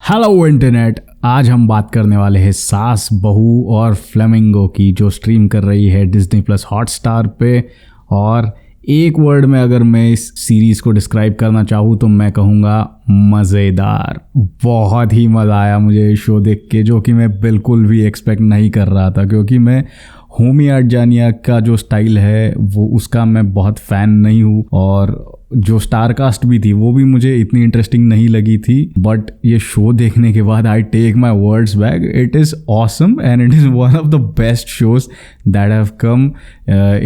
Hello internet. आज हम बात करने वाले हैं सास बहू और फ्लेमिंगो की, जो स्ट्रीम कर रही है डिज्नी प्लस हॉटस्टार पे। और एक वर्ड में अगर मैं इस सीरीज़ को डिस्क्राइब करना चाहूँ तो मैं कहूँगा मज़ेदार। बहुत ही मज़ा आया मुझे इस शो देख के, जो कि मैं बिल्कुल भी एक्सपेक्ट नहीं कर रहा था, क्योंकि मैं होमी अर्जानिया का जो स्टाइल है वो उसका मैं बहुत फ़ैन नहीं हूँ, और जो स्टार कास्ट भी थी वो भी मुझे इतनी इंटरेस्टिंग नहीं लगी थी। बट ये शो देखने के बाद I take my words back, it is awesome and it is one of the best shows that have come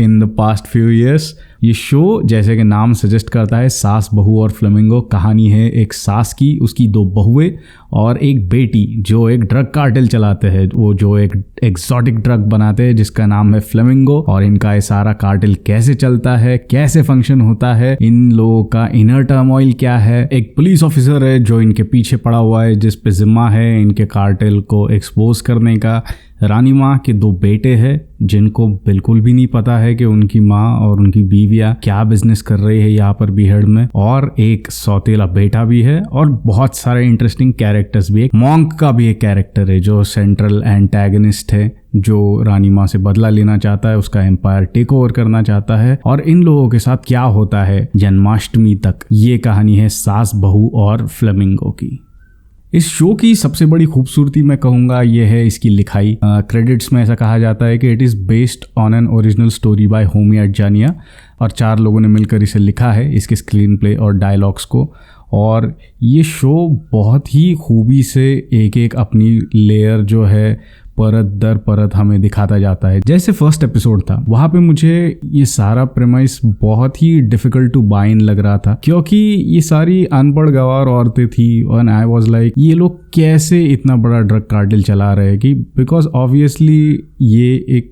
in the past few years. ये शो जैसे कि नाम सजेस्ट करता है, सास बहू और फ्लेमिंगो कहानी है एक सास की, उसकी दो बहुएं और एक बेटी जो एक ड्रग कार्टेल चलाते हैं, वो जो एक एक्सोटिक ड्रग बनाते हैं जिसका नाम है फ्लेमिंगो। और इनका ये सारा कार्टेल कैसे चलता है, कैसे फंक्शन होता है, इन लोगों का इनर टर्मोइल क्या है। एक पुलिस ऑफिसर है जो इनके पीछे पड़ा हुआ है, जिस पे जिम्मा है इनके कार्टेल को एक्सपोज करने का। रानी माँ के दो बेटे हैं जिनको बिल्कुल भी नहीं पता है कि उनकी माँ और उनकी बीवियाँ क्या बिजनेस कर रही है यहाँ पर बीहड़ में। और एक सौतेला बेटा भी है और बहुत सारे इंटरेस्टिंग कैरेक्टर्स भी है। मॉन्क का भी एक कैरेक्टर है जो सेंट्रल एंटेगनिस्ट है, जो रानी माँ से बदला लेना चाहता है, उसका एम्पायर टेक ओवर करना चाहता है। और इन लोगों के साथ क्या होता है जन्माष्टमी तक, ये कहानी है सास बहू और फ्लेमिंगो की। इस शो की सबसे बड़ी खूबसूरती मैं कहूँगा ये है इसकी लिखाई। क्रेडिट्स में ऐसा कहा जाता है कि it is based on an original story by Homi Adajania, और 4 लोगों ने मिलकर इसे लिखा है, इसके स्क्रीन प्ले और डायलॉग्स को। और ये शो बहुत ही खूबी से एक एक अपनी लेयर जो है परत दर परत हमें दिखाता जाता है। जैसे फर्स्ट एपिसोड था, वहाँ पे मुझे ये सारा प्रेमाइस बहुत ही डिफिकल्ट टू बाय इन लग रहा था, क्योंकि ये सारी अनपढ़ गंवार औरतें थी। और आई वाज लाइक, ये लोग कैसे इतना बड़ा ड्रग कार्टेल चला रहे हैं, कि बिकॉज ऑब्वियसली ये एक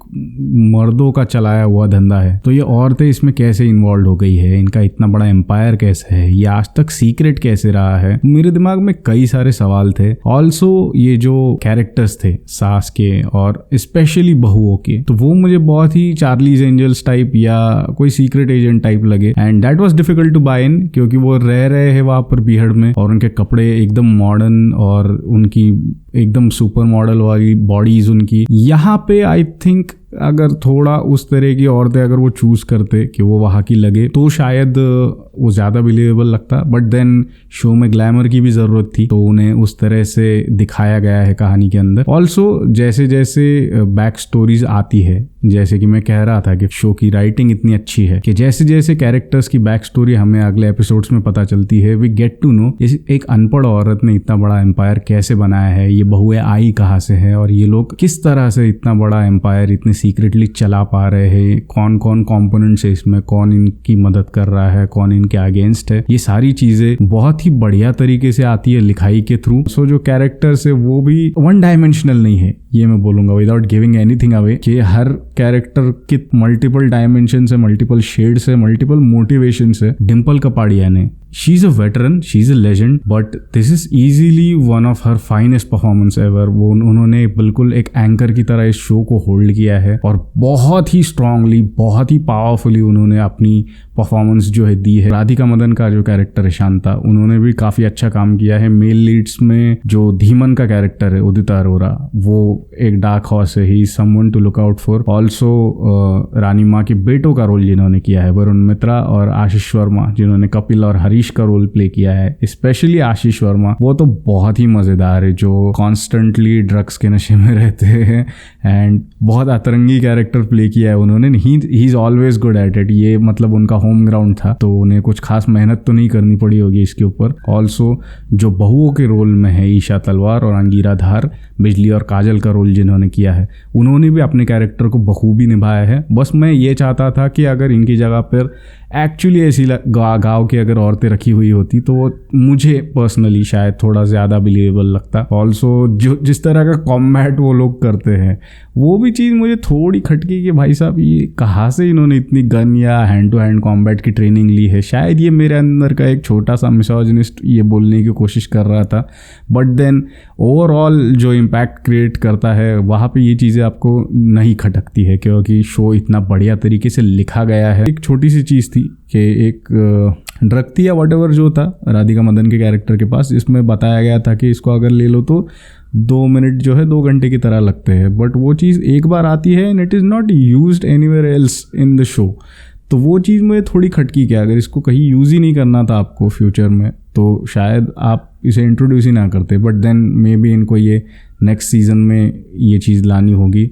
मर्दों का चलाया हुआ धंधा है, तो ये औरतें इसमें कैसे इन्वॉल्व हो गई है, इनका इतना बड़ा एम्पायर कैसे है, ये आज तक सीक्रेट कैसे रहा है। मेरे दिमाग में कई सारे सवाल थे। ऑल्सो ये जो कैरेक्टर्स थे सास के और स्पेशली बहुओं के, तो वो मुझे बहुत ही चार्लीज एंजल्स टाइप या कोई सीक्रेट एजेंट टाइप लगे। And that was difficult to buy in, क्योंकि वो रह रहे हैं वहां पर बीहड़ में और उनके कपड़े एकदम मॉडर्न और उनकी एकदम सुपर मॉडल वाली बॉडीज उनकी। यहाँ पे आई थिंक अगर थोड़ा उस तरह की औरतें अगर वो चूज करते कि वो वहाँ की लगे तो शायद वो ज़्यादा बिलीवेबल लगता। बट देन शो में ग्लैमर की भी ज़रूरत थी, तो उन्हें उस तरह से दिखाया गया है कहानी के अंदर। ऑल्सो जैसे जैसे बैक स्टोरीज आती है, जैसे कि मैं कह रहा था कि शो की राइटिंग इतनी अच्छी है कि जैसे जैसे कैरेक्टर्स की बैक स्टोरी हमें अगले एपिसोड्स में पता चलती है, वी गेट टू नो एक अनपढ़ औरत ने इतना बड़ा एम्पायर कैसे बनाया है, ये बहुएं आई कहाँ से है, और ये लोग किस तरह से इतना बड़ा एम्पायर इतने सीक्रेटली चला पा रहे हैं, कौन कौन कॉम्पोनेंट्स है इसमें, कौन इनकी मदद कर रहा है, कौन इनके अगेंस्ट है। ये सारी चीजें बहुत ही बढ़िया तरीके से आती है लिखाई के थ्रू। सो जो कैरेक्टर्स है वो भी वन डायमेंशनल नहीं है, ये मैं बोलूंगा विदाउट गिविंग एनीथिंग अवे, कि हर कैरेक्टर के मल्टीपल डायमेंशन है, मल्टीपल शेड्स है, मल्टीपल मोटिवेशन है। डिम्पल कपाड़िया ने, she is a veteran, she is a legend, but this is easily one of her finest performance ever. वो उन्होंने बिल्कुल एक एंकर की तरह इस शो को होल्ड किया है और बहुत ही स्ट्रांगली, बहुत ही पावरफुली उन्होंने अपनी परफॉर्मेंस जो है दी है। राधिका मदन का जो कैरेक्टर है शांता, उन्होंने भी काफी अच्छा काम किया है। मेल लीड्स में जो धीमन का कैरेक्टर है उदित अरोरा, वो एक डार्क हॉर्स है, he is someone to look out for. Also रानी माँ के बेटों का रोल जिन्होंने किया है वरुण मित्रा और आशीष वर्मा, जिन्होंने कपिल और हरीश का रोल प्ले किया है। स्पेशली आशीष वर्मा, वो तो बहुत ही मजेदार है, जो कॉन्स्टेंटली ड्रग्स के नशे में रहते हैं एंड बहुत अतरंगी कैरेक्टर प्ले किया है उन्होंने। He is always good at it. ये मतलब उनका होम ग्राउंड था, तो उन्हें कुछ खास मेहनत तो नहीं करनी पड़ी होगी इसके ऊपर। ऑल्सो जो बहुओं के रोल में है ईशा तलवार और अंगीरा धार, बिजली और काजल का रोल जिन्होंने किया है, उन्होंने भी अपने कैरेक्टर को बखूबी निभाया है। बस मैं ये चाहता था कि अगर इनकी जगह पर एक्चुअली ऐसी गाँव की अगर औरतें रखी हुई होती तो मुझे पर्सनली शायद थोड़ा ज़्यादा बिलीवेबल लगता। ऑल्सो जो जिस तरह का कॉम्बैट वो लोग करते हैं, वो भी चीज़ मुझे थोड़ी खटकी कि भाई साहब ये कहाँ से इन्होंने इतनी गन या हैंड टू हैंड कॉम्बैट की ट्रेनिंग ली है। शायद ये मेरे अंदर का एक छोटा सा मिसोजिनिस्ट ये बोलने की कोशिश कर रहा था, बट देन ओवरऑल जो इम्पैक्ट क्रिएट करता है वहाँ पे ये चीज़ें आपको नहीं खटकती है, क्योंकि शो इतना बढ़िया तरीके से लिखा गया है। एक छोटी सी चीज़ थी थी कि एक ड्रग थी या वॉटेवर जो था राधिका मदन के कैरेक्टर के पास, इसमें बताया गया था कि इसको अगर ले लो तो 2 मिनट जो है 2 घंटे की तरह लगते हैं, बट वो चीज़ एक बार आती है and it is not used anywhere else in the show. तो वो चीज़ मुझे थोड़ी खटकी कि अगर इसको कहीं यूज़ ही नहीं करना था आपको फ्यूचर में तो शायद आप इसे इंट्रोड्यूस ही ना करते, बट देन मे बी इनको ये नेक्स्ट सीजन में ये चीज़ लानी होगी।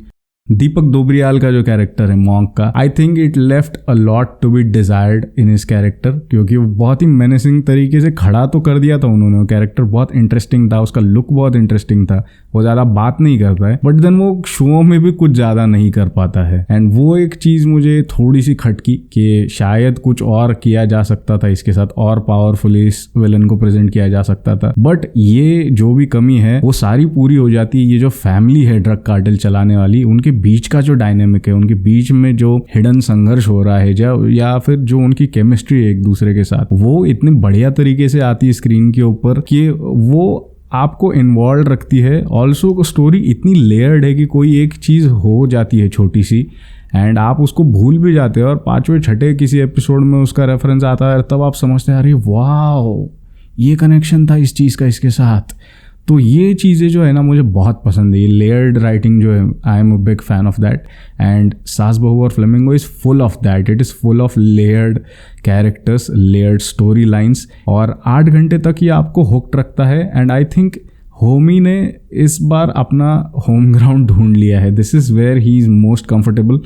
दीपक दोबरियाल का जो कैरेक्टर है मॉन्क का, I think it left a lot to be desired in his character, क्योंकि वो बहुत ही मेनेसिंग तरीके से खड़ा तो कर दिया था उन्होंने, वो कैरेक्टर बहुत इंटरेस्टिंग था, उसका लुक बहुत इंटरेस्टिंग था, वो ज़्यादा बात नहीं करता है बट देन वो शो में भी कुछ ज़्यादा नहीं कर पाता है। एंड वो एक चीज़ मुझे थोड़ी सी खटकी कि शायद कुछ और किया जा सकता था इसके साथ, और पावरफुली इस विलन को प्रेजेंट किया जा सकता था, बट ये जो भी कमी है वो सारी पूरी हो जाती है। ये जो फैमिली है ड्रग कार्टेल चलाने वाली, उनके बीच का जो डायनेमिक है, उनके बीच में जो हिडन संघर्ष हो रहा है या फिर जो उनकी केमिस्ट्री है एक दूसरे के साथ, वो इतने बढ़िया तरीके से आती है स्क्रीन के ऊपर कि वो आपको इन्वॉल्व रखती है। ऑल्सो स्टोरी इतनी लेयर्ड है कि कोई एक चीज़ हो जाती है छोटी सी एंड आप उसको भूल भी जाते हो और 5वें 6ठे किसी एपिसोड में उसका रेफरेंस आता है, तब आप समझते हैं अरे वाह ये कनेक्शन था इस चीज़ का इसके साथ। तो ये चीज़ें जो है ना मुझे बहुत पसंद है, ये लेयर्ड राइटिंग जो है, I am a big fan of that. And सास बहू और flamingo is full of that, it is full of layered characters, layered story lines, और 8 घंटे तक ये आपको हुक्ड रखता है। एंड आई थिंक होमी ने इस बार अपना होम ग्राउंड ढूंढ लिया है, this is where he is most comfortable,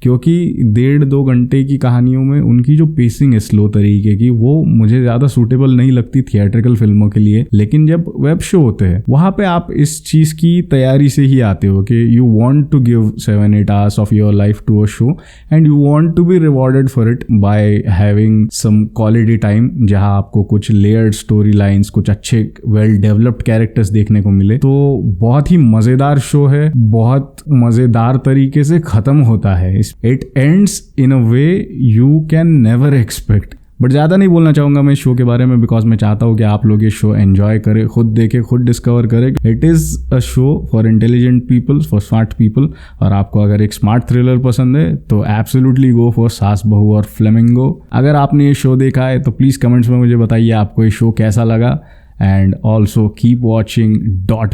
क्योंकि 1.5-2 घंटे की कहानियों में उनकी जो पेसिंग है स्लो तरीके की, वो मुझे ज़्यादा सूटेबल नहीं लगती थिएट्रिकल फिल्मों के लिए। लेकिन जब वेब शो होते हैं वहाँ पे आप इस चीज़ की तैयारी से ही आते हो कि you want to give 7-8 hours of your life to a show and you want to be rewarded for it by having some quality time, जहाँ आपको कुछ लेयर्ड स्टोरी लाइन्स, कुछ अच्छे वेल डेवलप्ड कैरेक्टर्स देखने को मिले। तो बहुत ही मज़ेदार शो है, बहुत मज़ेदार तरीके से ख़त्म होता है। It ends in a way you can never expect। But ज़्यादा नहीं बोलना चाहूँगा मैं इस शो के बारे में, बिकॉज मैं चाहता हूँ कि आप लोग ये शो एंजॉय करें, खुद देखें, खुद डिस्कवर करें। It is a show for intelligent people, for smart people, और आपको अगर एक स्मार्ट थ्रिलर पसंद है तो एब्सोल्युटली गो फॉर सास बहू और फ्लेमिंगो। अगर आपने ये शो देखा है तो प्लीज़ कमेंट्स में मुझे बताइए आपको ये शो कैसा लगा। And also keep watching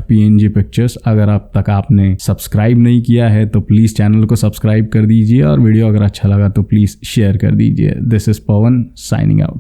.png pictures. अगर अब तक आपने सब्सक्राइब नहीं किया है तो प्लीज़ चैनल को सब्सक्राइब कर दीजिए, और वीडियो अगर अच्छा लगा तो प्लीज़ शेयर कर दीजिए। This is Pawan signing out.